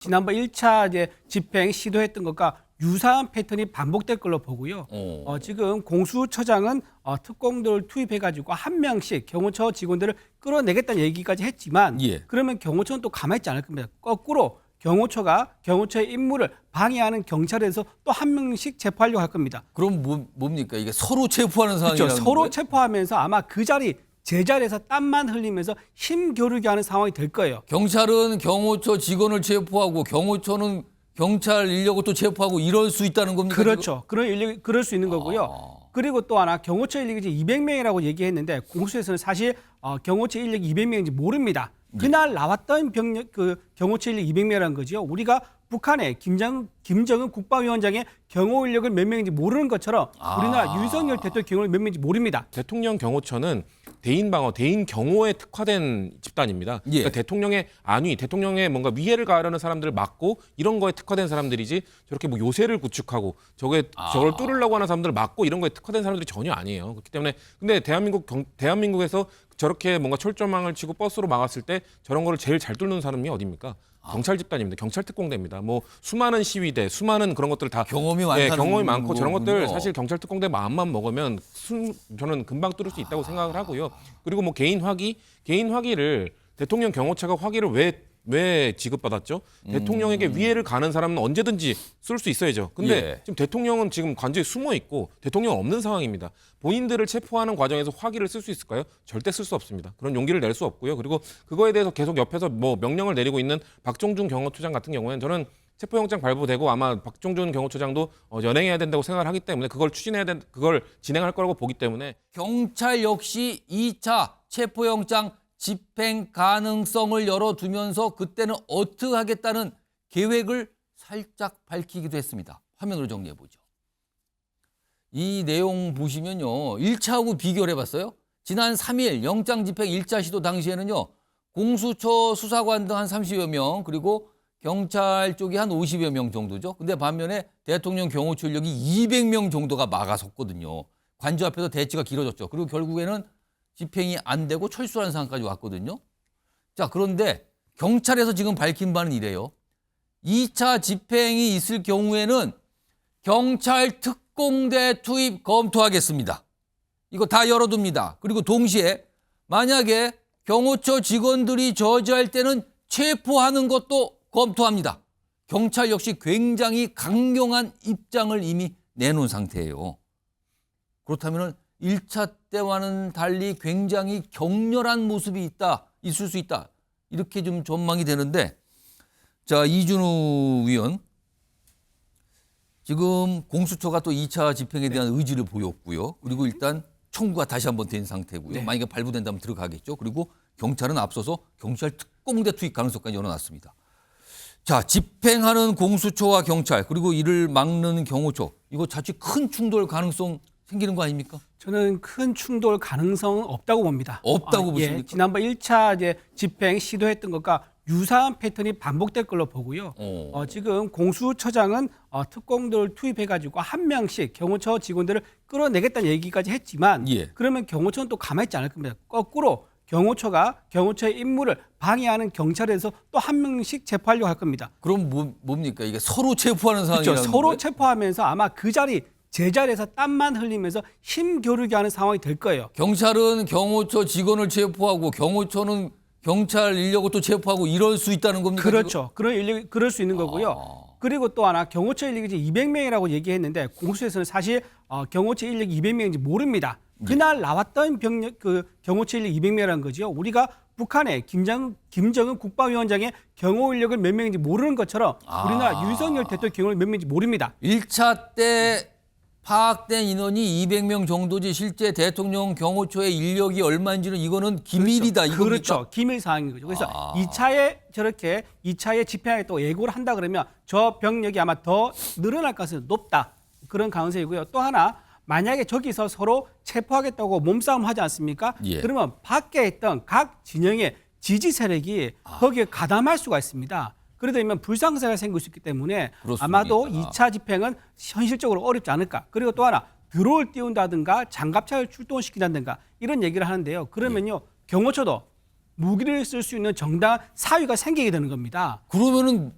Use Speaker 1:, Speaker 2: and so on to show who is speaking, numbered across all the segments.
Speaker 1: 지난번 1차 이제 집행 시도했던 것과 유사한 패턴이 반복될 걸로 보고요. 지금 공수처장은 특공들을 투입해가지고 한 명씩 경호처 직원들을 끌어내겠다는 얘기까지 했지만 그러면 경호처는 또 가만히 있지 않을 겁니다. 거꾸로 경호처가 경호처의 임무를 방해하는 경찰에서 또 한 명씩 체포하려고 할 겁니다.
Speaker 2: 그럼 뭡니까? 이게 서로 체포하는 상황이라는
Speaker 1: 그렇죠. 서로
Speaker 2: 거예요?
Speaker 1: 체포하면서 아마 그 자리 제자리에서 땀만 흘리면서 힘겨루게 하는 상황이 될 거예요.
Speaker 2: 경찰은 경호처 직원을 체포하고 경호처는 경찰 인력을 또 체포하고 이럴 수 있다는 겁니까?
Speaker 1: 그렇죠. 그럴 수 있는 거고요. 그리고 또 하나 경호처 인력이 이제 200명이라고 얘기했는데 공수처에서는 사실 경호처 인력이 200명인지 모릅니다. 그날 나왔던 병력 경호처 인력 200명이라는 거죠. 우리가 북한의 김정은 국방위원장의 경호 인력을 몇 명인지 모르는 것처럼 우리나라 윤석열 대통령 경호 몇 명인지 모릅니다.
Speaker 3: 대통령 경호처는 대인 방어, 대인 경호에 특화된 집단입니다. 그러니까 대통령의 안위, 대통령의 뭔가 위해를 가하려는 사람들을 막고 이런 거에 특화된 사람들이지 저렇게 뭐 요새를 구축하고 저걸 뚫으려고 하는 사람들을 막고 이런 거에 특화된 사람들이 전혀 아니에요. 그렇기 때문에 근데 대한민국에서 저렇게 뭔가 철조망을 치고 버스로 막았을 때 저런 거를 제일 잘 뚫는 사람이 어디입니까? 경찰 집단입니다. 경찰 특공대입니다. 뭐 수많은 시위대, 수많은 그런 것들 다
Speaker 2: 경험이 많다는
Speaker 3: 경험이 많고 저런 것들
Speaker 2: 거군요.
Speaker 3: 사실 경찰 특공대 마음만 먹으면 저는 금방 뚫을 수 있다고 생각을 하고요. 그리고 뭐 개인 화기를 대통령 경호처가 화기를 왜 지급받았죠? 대통령에게 위해를 가는 사람은 언제든지 쏠 수 있어야죠. 근데 지금 대통령은 지금 관저에 숨어 있고 대통령 없는 상황입니다. 본인들을 체포하는 과정에서 화기를 쓸 수 있을까요? 절대 쓸 수 없습니다. 그런 용기를 낼 수 없고요. 그리고 그거에 대해서 계속 옆에서 뭐 명령을 내리고 있는 박종준 경호처장 같은 경우에는 저는 체포영장 발부되고 아마 박종준 경호처장도 연행해야 된다고 생각을 하기 때문에 그걸 그걸 진행할 거라고 보기 때문에
Speaker 2: 경찰 역시 2차 체포영장 집행 가능성을 열어두면서 그때는 어떻게 하겠다는 계획을 살짝 밝히기도 했습니다. 화면으로 정리해보죠. 이 내용 보시면요. 1차하고 비교를 해봤어요. 지난 3일 영장 집행 1차 시도 당시에는요. 공수처 수사관 등 한 30여 명 그리고 경찰 쪽이 한 50여 명 정도죠. 근데 반면에 대통령 경호처 인력이 200명 정도가 막아섰거든요. 관저 앞에서 대치가 길어졌죠. 그리고 결국에는 집행이 안 되고 철수하는 상황까지 왔거든요. 자, 그런데 경찰에서 지금 밝힌 바는 이래요. 2차 집행이 있을 경우에는 경찰 특공대 투입 검토하겠습니다. 이거 다 열어둡니다. 그리고 동시에 만약에 경호처 직원들이 저지할 때는 체포하는 것도 검토합니다. 경찰 역시 굉장히 강경한 입장을 이미 내놓은 상태예요. 그렇다면 1차 때와는 달리 굉장히 격렬한 모습이 있을 수 있다. 이렇게 좀 전망이 되는데, 자, 이준우 위원. 지금 공수처가 또 2차 집행에 대한 의지를 보였고요. 그리고 일단 청구가 다시 한번 된 상태고요. 만약에 발부된다면 들어가겠죠. 그리고 경찰은 앞서서 경찰 특공대 투입 가능성까지 열어놨습니다. 자, 집행하는 공수처와 경찰 그리고 이를 막는 경호처. 이거 자칫 큰 충돌 가능성 생기는 거 아닙니까?
Speaker 1: 저는 큰 충돌 가능성은 없다고 봅니다.
Speaker 2: 없다고 보십니까?
Speaker 1: 지난번 1차 이제 집행 시도했던 것과 유사한 패턴이 반복될 걸로 보고요. 지금 공수처장은 특공들을 투입해가지고 한 명씩 경호처 직원들을 끌어내겠다는 얘기까지 했지만 그러면 경호처는 또 가만히 있지 않을 겁니다. 거꾸로 경호처가 경호처의 임무를 방해하는 경찰에서 또 한 명씩 체포하려고 할 겁니다.
Speaker 2: 그럼 뭡니까? 이게 서로 체포하는 상황이라는
Speaker 1: 그렇죠. 서로
Speaker 2: 거예요?
Speaker 1: 체포하면서 아마 그 자리 제자리에서 땀만 흘리면서 힘겨루게 하는 상황이 될 거예요.
Speaker 2: 경찰은 경호처 직원을 체포하고 경호처는 경찰 인력을 또 체포하고 이럴 수 있다는 겁니까?
Speaker 1: 그렇죠. 그럴 수 있는 거고요. 그리고 또 하나 경호처 인력이 이제 200명이라고 얘기했는데 공수처에서는 사실 경호처 인력이 200명인지 모릅니다. 그날 나왔던 경호처 인력 200명이라는 거죠. 우리가 북한의 김정은 국방위원장의 경호 인력을 몇 명인지 모르는 것처럼 우리나라 윤석열 대통령 경호를 몇 명인지 모릅니다.
Speaker 2: 1차 때 파악된 인원이 200명 정도지 실제 대통령 경호처의 인력이 얼마인지는 이거는 기밀이다. 이겁니까?
Speaker 1: 그렇죠. 기밀 사항인 거죠. 그래서 2차에 집행에 또 예고를 한다 그러면 저 병력이 아마 더 늘어날 가능성이 높다. 그런 가능성이고요. 또 하나 만약에 저기서 서로 체포하겠다고 몸싸움 하지 않습니까? 그러면 밖에 있던 각 진영의 지지 세력이 거기에 가담할 수가 있습니다. 그러다 보면 불상사가 생길 수 있기 때문에
Speaker 2: 그렇습니다.
Speaker 1: 아마도 2차 집행은 현실적으로 어렵지 않을까. 그리고 또 하나 드론을 띄운다든가 장갑차를 출동시킨다든가 이런 얘기를 하는데요. 그러면요 경호처도 무기를 쓸 수 있는 정당한 사유가 생기게 되는 겁니다.
Speaker 2: 그러면은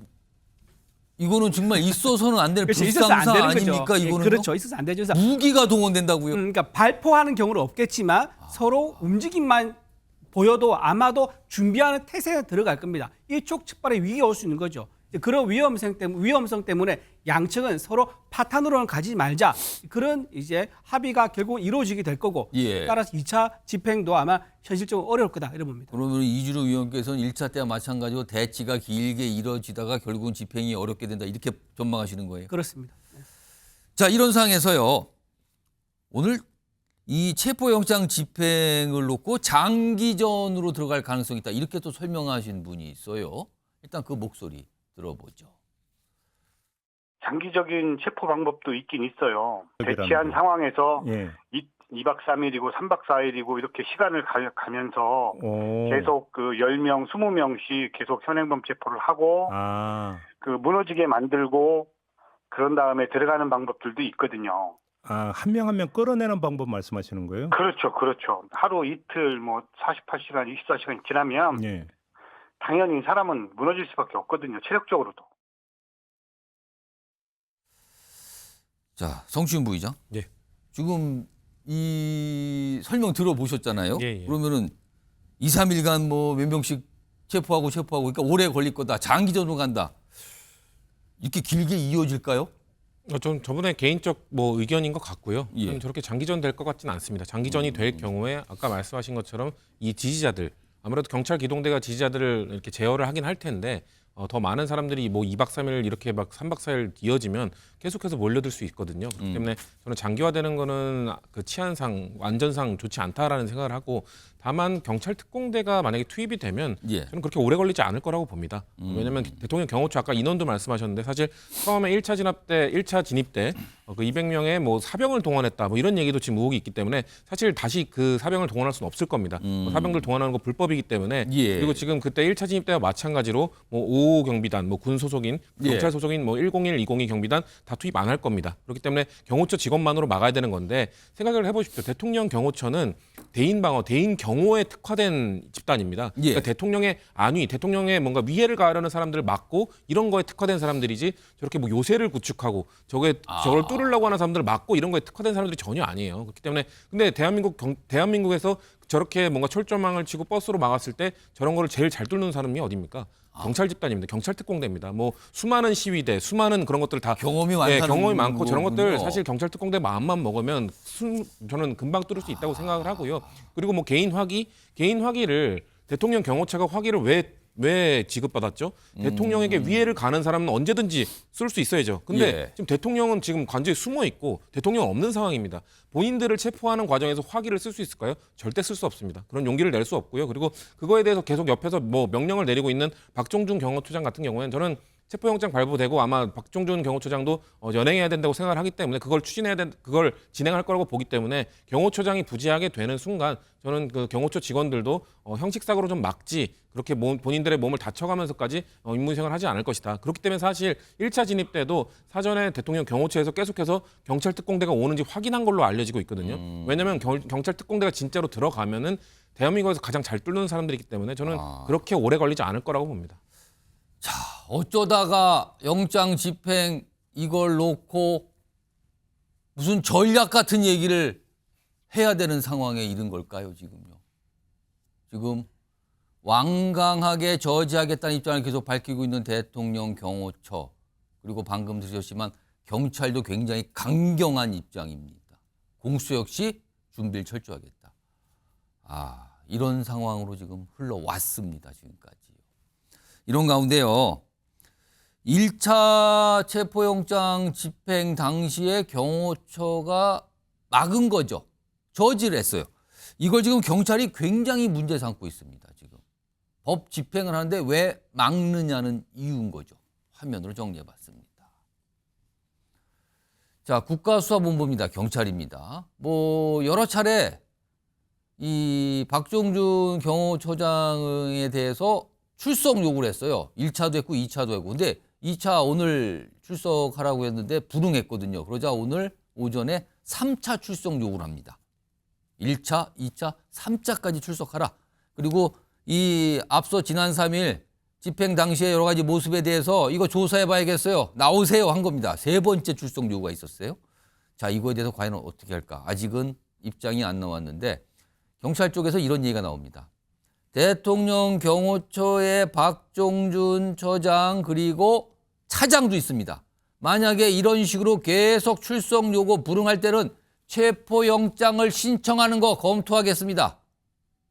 Speaker 2: 이거는 정말 있어서는 안 되는
Speaker 1: 그렇죠. 있어서 안
Speaker 2: 불상사
Speaker 1: 되는
Speaker 2: 아닙니까?
Speaker 1: 거죠. 예,
Speaker 2: 이거는
Speaker 1: 그렇죠. 있어서 안 되죠. 그래서
Speaker 2: 무기가 동원된다고요.
Speaker 1: 그러니까 발포하는 경우는 없겠지만 서로 움직임만 보여도 아마도 준비하는 태세에 들어갈 겁니다. 일촉즉발의 위기가 올 수 있는 거죠. 그런 위험성 때문에 양측은 서로 파탄으로는 가지 말자. 그런 이제 합의가 결국 이루어지게 될 거고
Speaker 2: 예.
Speaker 1: 따라서 2차 집행도 아마 현실적으로 어려울 거다 이런 봅니다.
Speaker 2: 그러면 이주로 위원께서는 1차 때와 마찬가지로 대치가 길게 이뤄지다가 결국은 집행이 어렵게 된다. 이렇게 전망하시는 거예요.
Speaker 1: 그렇습니다.
Speaker 2: 자, 이런 상황에서요. 오늘 이 체포영장 집행을 놓고 장기전으로 들어갈 가능성이 있다. 이렇게 또 설명하신 분이 있어요. 일단 그 목소리 들어보죠.
Speaker 4: 장기적인 체포 방법도 있긴 있어요.
Speaker 5: 여기라는
Speaker 4: 대치한
Speaker 5: 거.
Speaker 4: 상황에서
Speaker 5: 예.
Speaker 4: 2박 3일이고 3박 4일이고 이렇게 시간을 가면서
Speaker 5: 오.
Speaker 4: 계속 그 10명, 20명씩 계속 현행범 체포를 하고
Speaker 5: 아.
Speaker 4: 그 무너지게 만들고 그런 다음에 들어가는 방법들도 있거든요.
Speaker 5: 아, 한 명 한 명 끌어내는 방법 말씀하시는 거예요?
Speaker 4: 그렇죠. 그렇죠. 하루 이틀 뭐 48시간, 24시간이 지나면
Speaker 5: 예.
Speaker 4: 당연히 사람은 무너질 수밖에 없거든요. 체력적으로도.
Speaker 2: 자, 성시훈 부의장.
Speaker 3: 예.
Speaker 2: 지금 이 설명 들어보셨잖아요.
Speaker 3: 예, 예.
Speaker 2: 그러면은 2, 3일간 뭐 몇 명씩 체포하고 그러니까 오래 걸릴 거다. 장기전으로 간다. 이렇게 길게 이어질까요?
Speaker 3: 저분의 개인적 뭐 의견인 것 같고요.
Speaker 2: 예.
Speaker 3: 저는 저렇게 장기전 될 것 같지는 않습니다. 장기전이 될 경우에 아까 말씀하신 것처럼 이 지지자들 아무래도 경찰 기동대가 지지자들을 이렇게 제어를 하긴 할 텐데 더 많은 사람들이 뭐 2박 3일 이렇게 막 3박 4일 이어지면 계속해서 몰려들 수 있거든요. 그렇기 때문에 저는 장기화되는 거는 그 치안상 안전상 좋지 않다라는 생각을 하고 다만 경찰 특공대가 만약에 투입이 되면
Speaker 2: 예.
Speaker 3: 저는 그렇게 오래 걸리지 않을 거라고 봅니다. 왜냐하면 대통령 경호처 아까 인원도 말씀하셨는데 사실 처음에 1차 진입 때 그 200명의 뭐 사병을 동원했다 뭐 이런 얘기도 지금 의혹이 있기 때문에 사실 다시 그 사병을 동원할 수는 없을 겁니다. 사병들 동원하는 거 불법이기 때문에
Speaker 2: 예.
Speaker 3: 그리고 지금 그때 1차 진입 때와 마찬가지로 뭐 5 경비단, 뭐 군 소속인,
Speaker 2: 예.
Speaker 3: 경찰 소속인 뭐 101, 202 경비단 다 투입 안 할 겁니다. 그렇기 때문에 경호처 직원만으로 막아야 되는 건데 생각을 해보십시오. 대통령 경호처는 대인 방어, 대인 경호에 특화된 집단입니다.
Speaker 2: 예.
Speaker 3: 그러니까 대통령의 안위, 대통령의 뭔가 위해를 가하려는 사람들을 막고 이런 거에 특화된 사람들이지 저렇게 뭐 요새를 구축하고 저걸 뚫으려고 하는 사람들을 막고 이런 거에 특화된 사람들이 전혀 아니에요. 그렇기 때문에 근데 대한민국에서 저렇게 뭔가 철조망을 치고 버스로 막았을 때 저런 거를 제일 잘 뚫는 사람이 어디입니까? 경찰 집단입니다. 경찰 특공대입니다. 뭐 수많은 시위대, 수많은 그런 것들 다
Speaker 2: 경험이 많다는
Speaker 3: 경험이 많고 저런 것들
Speaker 2: 거군요.
Speaker 3: 사실 경찰 특공대 마음만 먹으면 저는 금방 뚫을 수 있다고 생각을 하고요. 그리고 뭐 개인 화기를 대통령 경호처가 화기를 왜 지급받았죠? 대통령에게 위해를 가는 사람은 언제든지 쓸 수 있어야죠. 근데
Speaker 2: 예.
Speaker 3: 지금 대통령은 지금 관저에 숨어 있고 대통령 없는 상황입니다. 본인들을 체포하는 과정에서 화기를 쓸 수 있을까요? 절대 쓸 수 없습니다. 그런 용기를 낼 수 없고요. 그리고 그거에 대해서 계속 옆에서 뭐 명령을 내리고 있는 박종준 경호처장 같은 경우에는 저는 체포영장 발부되고 아마 박종준 경호처장도 연행해야 된다고 생각을 하기 때문에 그걸 그걸 진행할 거라고 보기 때문에 경호처장이 부재하게 되는 순간 저는 그 경호처 직원들도 형식상으로 좀 막지 그렇게 본인들의 몸을 다쳐가면서까지 임무수행을 하지 않을 것이다. 그렇기 때문에 사실 1차 진입 때도 사전에 대통령 경호처에서 계속해서 경찰 특공대가 오는지 확인한 걸로 알려지고 있거든요. 왜냐하면 경찰 특공대가 진짜로 들어가면은 대한민국에서 가장 잘 뚫는 사람들이기 때문에 저는 그렇게 오래 걸리지 않을 거라고 봅니다.
Speaker 2: 자, 어쩌다가 영장 집행 이걸 놓고 무슨 전략 같은 얘기를 해야 되는 상황에 이른 걸까요, 지금요? 지금 완강하게 저지하겠다는 입장을 계속 밝히고 있는 대통령 경호처 그리고 방금 들으셨지만 경찰도 굉장히 강경한 입장입니다. 공수 역시 준비를 철저하겠다. 이런 상황으로 지금 흘러왔습니다, 지금까지. 이런 가운데요. 1차 체포영장 집행 당시에 경호처가 막은 거죠. 저지를 했어요. 이걸 지금 경찰이 굉장히 문제 삼고 있습니다. 지금 법 집행을 하는데 왜 막느냐는 이유인 거죠. 화면으로 정리해봤습니다. 자, 국가수사본부입니다. 경찰입니다. 뭐 여러 차례 이 박종준 경호처장에 대해서 출석 요구를 했어요. 1차도 했고 2차도 했고. 근데 2차 오늘 출석하라고 했는데 불응했거든요. 그러자 오늘 오전에 3차 출석 요구를 합니다. 1차, 2차, 3차까지 출석하라. 그리고 이 앞서 지난 3일 집행 당시의 여러 가지 모습에 대해서 이거 조사해 봐야겠어요. 나오세요 한 겁니다. 세 번째 출석 요구가 있었어요. 자, 이거에 대해서 과연 어떻게 할까? 아직은 입장이 안 나왔는데 경찰 쪽에서 이런 얘기가 나옵니다. 대통령 경호처의 박종준 처장 그리고 차장도 있습니다. 만약에 이런 식으로 계속 출석 요구 불응할 때는 체포영장을 신청하는 거 검토하겠습니다.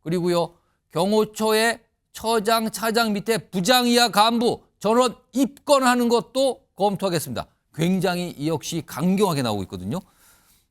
Speaker 2: 그리고요, 경호처의 처장, 차장 밑에 부장 이하 간부 전원 입건하는 것도 검토하겠습니다. 굉장히 이 역시 강경하게 나오고 있거든요.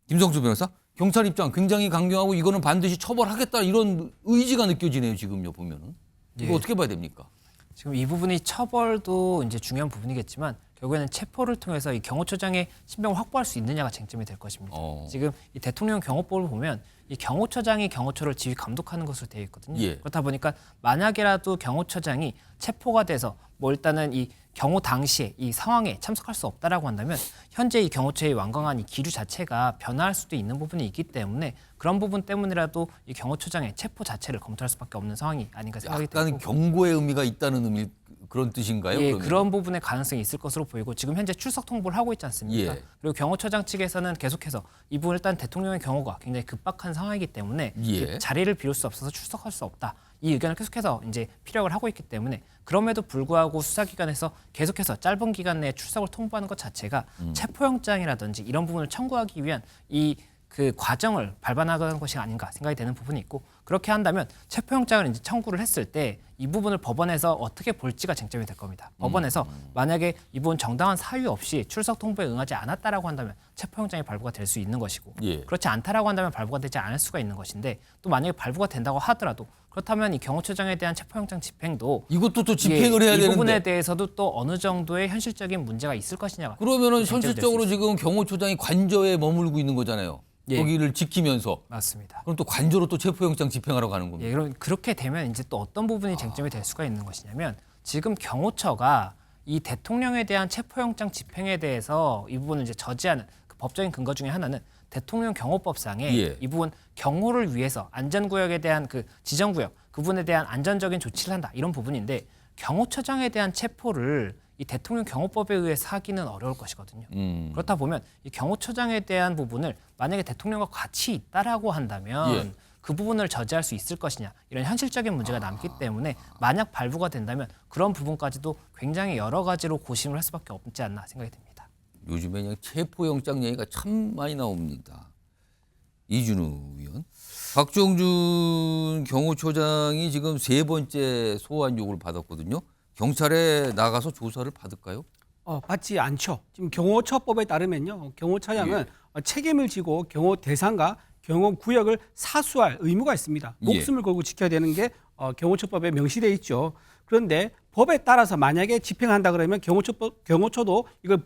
Speaker 2: 김성수 변호사, 경찰 입장 굉장히 강경하고 이거는 반드시 처벌하겠다 이런 의지가 느껴지네요. 지금요 보면은 이거
Speaker 6: 예.
Speaker 2: 어떻게 봐야 됩니까?
Speaker 6: 지금 이 부분이 처벌도 이제 중요한 부분이겠지만 결국에는 체포를 통해서 이 경호처장의 신병을 확보할 수 있느냐가 쟁점이 될 것입니다. 지금 이 대통령 경호법을 보면 이 경호처장이 경호처를 지휘 감독하는 것으로 되어 있거든요.
Speaker 2: 예.
Speaker 6: 그렇다 보니까 만약이라도 경호처장이 체포가 돼서 뭐 일단은 이 경호 당시에 이 상황에 참석할 수 없다라고 한다면 현재 이 경호처의 완강한 이 기류 자체가 변화할 수도 있는 부분이 있기 때문에 그런 부분 때문이라도 이 경호처장의 체포 자체를 검토할 수밖에 없는 상황이 아닌가 생각이
Speaker 2: 약간
Speaker 6: 들고
Speaker 2: 경고의 의미가 있다는 의미 그런 뜻인가요?
Speaker 6: 예,
Speaker 2: 그러면?
Speaker 6: 그런 부분의 가능성이 있을 것으로 보이고 지금 현재 출석 통보를 하고 있지 않습니까?
Speaker 2: 예.
Speaker 6: 그리고 경호처장 측에서는 계속해서 이분 일단 대통령의 경호가 굉장히 급박한 상황이기 때문에
Speaker 2: 예.
Speaker 6: 자리를 비울 수 없어서 출석할 수 없다. 이 의견을 계속해서 이제 피력을 하고 있기 때문에 그럼에도 불구하고 수사기관에서 계속해서 짧은 기간 내에 출석을 통보하는 것 자체가 체포영장이라든지 이런 부분을 청구하기 위한 이 그 과정을 밟아나가는 것이 아닌가 생각이 되는 부분이 있고 그렇게 한다면 체포영장을 이제 청구를 했을 때 이 부분을 법원에서 어떻게 볼지가 쟁점이 될 겁니다. 법원에서 만약에 이분 정당한 사유 없이 출석 통보에 응하지 않았다라고 한다면 체포영장이 발부가 될 수 있는 것이고
Speaker 2: 예.
Speaker 6: 그렇지 않다라고 한다면 발부가 되지 않을 수가 있는 것인데 또 만약에 발부가 된다고 하더라도 그렇다면 이 경호처장에 대한 체포영장 집행도
Speaker 2: 이것도 또 집행을
Speaker 6: 예,
Speaker 2: 해야
Speaker 6: 이
Speaker 2: 되는데
Speaker 6: 부분에 대해서도 또 어느 정도의 현실적인 문제가 있을 것이냐가
Speaker 2: 그러면은
Speaker 6: 쟁점이 될수
Speaker 2: 현실적으로
Speaker 6: 있습니다.
Speaker 2: 지금 경호처장이 관저에 머물고 있는 거잖아요.
Speaker 6: 예.
Speaker 2: 거기를 지키면서
Speaker 6: 맞습니다.
Speaker 2: 그럼 또 관저로 또 체포영장 집행하러 가는 겁니다.
Speaker 6: 예, 그럼 그렇게 되면 이제 또 어떤 부분이 쟁점이 될 수가 있는 것이냐면 지금 경호처가 이 대통령에 대한 체포영장 집행에 대해서 이 부분을 이제 저지하는 그 법적인 근거 중에 하나는 대통령 경호법상에
Speaker 2: 예.
Speaker 6: 이 부분 경호를 위해서 안전구역에 대한 그 지정구역 그 부분에 대한 안전적인 조치를 한다 이런 부분인데 경호처장에 대한 체포를 이 대통령 경호법에 의해서 하기는 어려울 것이거든요. 그렇다 보면 이 경호처장에 대한 부분을 만약에 대통령과 같이 있다라고 한다면
Speaker 2: 예.
Speaker 6: 그 부분을 저지할 수 있을 것이냐 이런 현실적인 문제가 남기 때문에 만약 발부가 된다면 그런 부분까지도 굉장히 여러 가지로 고심을 할 수밖에 없지 않나 생각이 듭니다.
Speaker 2: 요즘에 그냥 체포영장 얘기가 참 많이 나옵니다. 이준우 의원. 박종준 경호처장이 지금 세 번째 소환 요구를 받았거든요. 경찰에 나가서 조사를 받을까요?
Speaker 1: 받지 않죠. 지금 경호처법에 따르면요, 경호처장은 책임을 지고 경호 대상과 경호 구역을 사수할 의무가 있습니다.
Speaker 2: 예.
Speaker 1: 목숨을 걸고 지켜야 되는 게 경호처법에 명시되어 있죠. 그런데 법에 따라서 만약에 집행한다 그러면 경호처도 이걸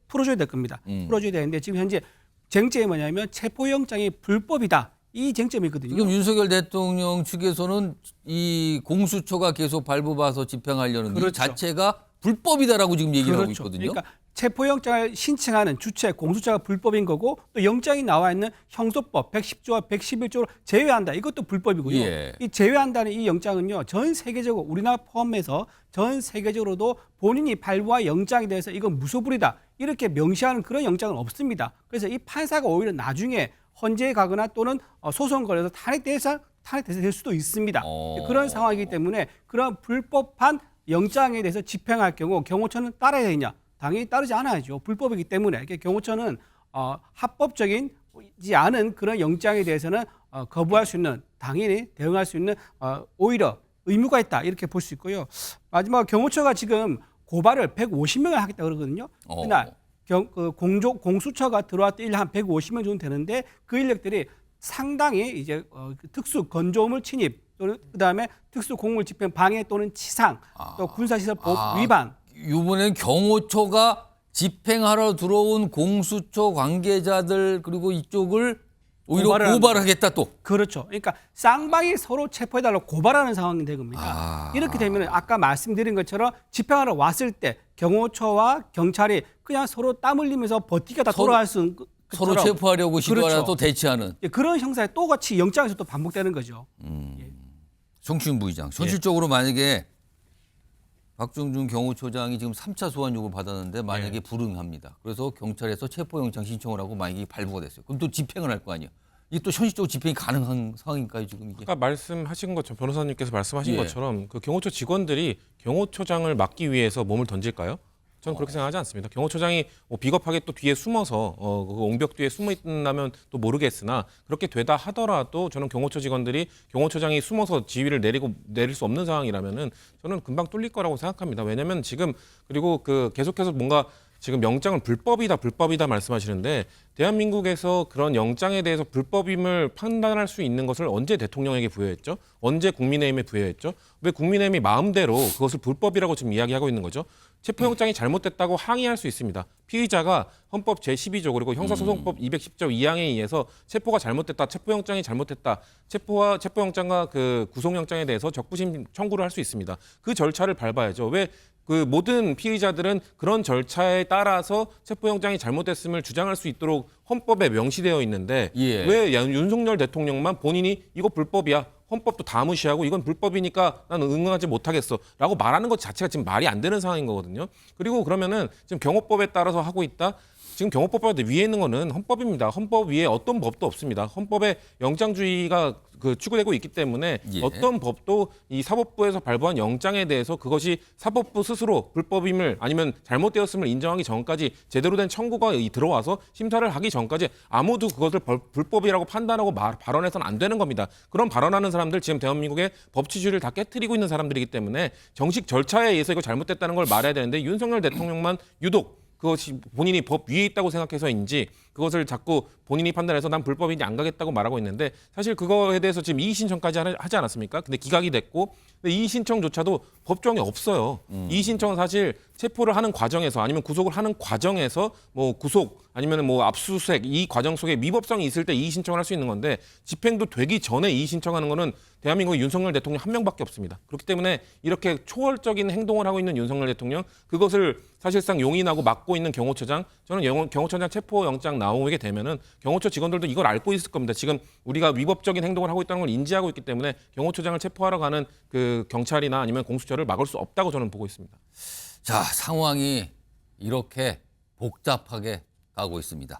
Speaker 1: 풀어줘야 될 겁니다. 풀어줘야 되는데 지금 현재 쟁점이 뭐냐면 체포영장이 불법이다. 이 쟁점이거든요.
Speaker 2: 지금 윤석열 대통령 측에서는 이 공수처가 계속 발부받아서 집행하려는 이
Speaker 1: 그렇죠.
Speaker 2: 자체가 불법이다라고 지금 얘기를 하고
Speaker 1: 그렇죠.
Speaker 2: 있거든요.
Speaker 1: 그러니까 체포영장을 신청하는 주체 공수처가 불법인 거고 또 영장이 나와 있는 형소법 110조와 111조를 제외한다. 이것도 불법이고요.
Speaker 2: 예.
Speaker 1: 이 제외한다는 이 영장은요. 전 세계적으로 우리나라 포함해서 전 세계적으로도 본인이 발부한 영장에 대해서 이건 무소불이다. 이렇게 명시하는 그런 영장은 없습니다. 그래서 이 판사가 오히려 나중에 헌재에 가거나 또는 소송 걸려서 탄핵돼서 될 수도 있습니다. 그런 상황이기 때문에 그런 불법한 영장에 대해서 집행할 경우 경호처는 따라야 되냐? 당연히 따르지 않아야죠. 불법이기 때문에 경호처는 합법적이지 않은 그런 영장에 대해서는 거부할 수 있는 당연히 대응할 수 있는 오히려 의무가 있다 이렇게 볼 수 있고요. 마지막 경호처가 지금 고발을 150명을 하겠다 그러거든요. 그날 공수처가 들어왔을 때 한 150명 정도 되는데 그 인력들이 상당히 이제 특수 건조물 침입 또는 그다음에 특수 공무원 집행 방해 또는 치상 또 군사시설법 위반.
Speaker 2: 이번엔 경호처가 집행하러 들어온 공수처 관계자들 그리고 이쪽을 오히려 고발하겠다 또.
Speaker 1: 그렇죠. 그러니까 쌍방이 서로 체포해달라고 고발하는 상황이 된 겁니다. 이렇게 되면 아까 말씀드린 것처럼 집행하러 왔을 때 경호처와 경찰이 그냥 서로 땀 흘리면서 버티겠다 돌아갈 수 있는
Speaker 2: 서로 체포하려고 시도하다
Speaker 1: 그렇죠.
Speaker 2: 또 대치하는.
Speaker 1: 그런 형사에 똑같이 영장에서 또 반복되는 거죠.
Speaker 2: 정치인 부의장. 현실적으로 만약에 박중준 경호처장이 지금 3차 소환 요구를 받았는데 만약에 불응합니다. 그래서 경찰에서 체포영장 신청을 하고 만약에 발부가 됐어요. 그럼 또 집행을 할 거 아니에요. 이게 또 현실적으로 집행이 가능한 상황인가요, 지금 이게?
Speaker 3: 아까 말씀하신 것처럼 변호사님께서 말씀하신
Speaker 2: 예.
Speaker 3: 것처럼 그 경호처 직원들이 경호처장을 막기 위해서 몸을 던질까요? 저는 그렇게 생각하지 않습니다. 경호처장이 뭐 비겁하게 또 뒤에 숨어서 그 옹벽 뒤에 숨어 있다면 또 모르겠으나 그렇게 되다 하더라도 저는 경호처 직원들이 경호처장이 숨어서 지휘를 내릴 수 없는 상황이라면은 저는 금방 뚫릴 거라고 생각합니다. 왜냐하면 지금 그리고 그 계속해서 뭔가 지금 영장을 불법이다 말씀하시는데 대한민국에서 그런 영장에 대해서 불법임을 판단할 수 있는 것을 언제 대통령에게 부여했죠? 언제 국민의힘에 부여했죠? 왜 국민의힘이 마음대로 그것을 불법이라고 지금 이야기하고 있는 거죠? 체포영장이 잘못됐다고 항의할 수 있습니다. 피의자가 헌법 제12조 그리고 형사소송법 210조 2항에 의해서 체포가 잘못됐다, 체포영장이 잘못됐다, 체포영장과 그 구속영장에 대해서 적부심 청구를 할 수 있습니다. 그 절차를 밟아야죠. 왜 그 모든 피의자들은 그런 절차에 따라서 체포영장이 잘못됐음을 주장할 수 있도록 헌법에 명시되어 있는데
Speaker 2: 예.
Speaker 3: 왜 윤석열 대통령만 본인이 이거 불법이야, 헌법도 다 무시하고 이건 불법이니까 나는 응응하지 못하겠어 라고 말하는 것 자체가 지금 말이 안 되는 상황인 거거든요. 그리고 그러면은 지금 경호법에 따라서 하고 있다. 지금 경호법보다 위에 있는 거는 헌법입니다. 헌법 위에 어떤 법도 없습니다. 헌법에 영장주의가 그 추구되고 있기 때문에
Speaker 2: 예.
Speaker 3: 어떤 법도 이 사법부에서 발부한 영장에 대해서 그것이 사법부 스스로 불법임을 아니면 잘못되었음을 인정하기 전까지 제대로 된 청구가 들어와서 심사를 하기 전까지 아무도 그것을 불법이라고 판단하고 발언해서는 안 되는 겁니다. 그런 발언하는 사람들 지금 대한민국의 법치주의를 다 깨트리고 있는 사람들이기 때문에 정식 절차에 의해서 이거 잘못됐다는 걸 말해야 되는데 윤석열 대통령만 유독 그것이 본인이 법 위에 있다고 생각해서인지 그것을 자꾸 본인이 판단해서 난 불법인지 안 가겠다고 말하고 있는데 사실 그거에 대해서 지금 이의 신청까지 하지 않았습니까? 근데 기각이 됐고 근데 이의 신청조차도 법정에 없어요. 이의 신청은 사실 체포를 하는 과정에서 아니면 구속을 하는 과정에서 뭐 구속 아니면 뭐 압수수색 이 과정 속에 미법성이 있을 때 이의 신청을 할 수 있는 건데 집행도 되기 전에 이의 신청하는 거는 대한민국의 윤석열 대통령 한 명밖에 없습니다. 그렇기 때문에 이렇게 초월적인 행동을 하고 있는 윤석열 대통령 그것을 사실상 용인하고 막고 있는 경호처장 저는 경호처장 체포영장 나오게 되면은 경호처 직원들도 이걸 알고 있을 겁니다. 지금 우리가 위법적인 행동을 하고 있다는 걸 인지하고 있기 때문에 경호처장을 체포하러 가는 그 경찰이나 아니면 공수처를 막을 수 없다고 저는 보고 있습니다.
Speaker 2: 자, 상황이 이렇게 복잡하게 가고 있습니다.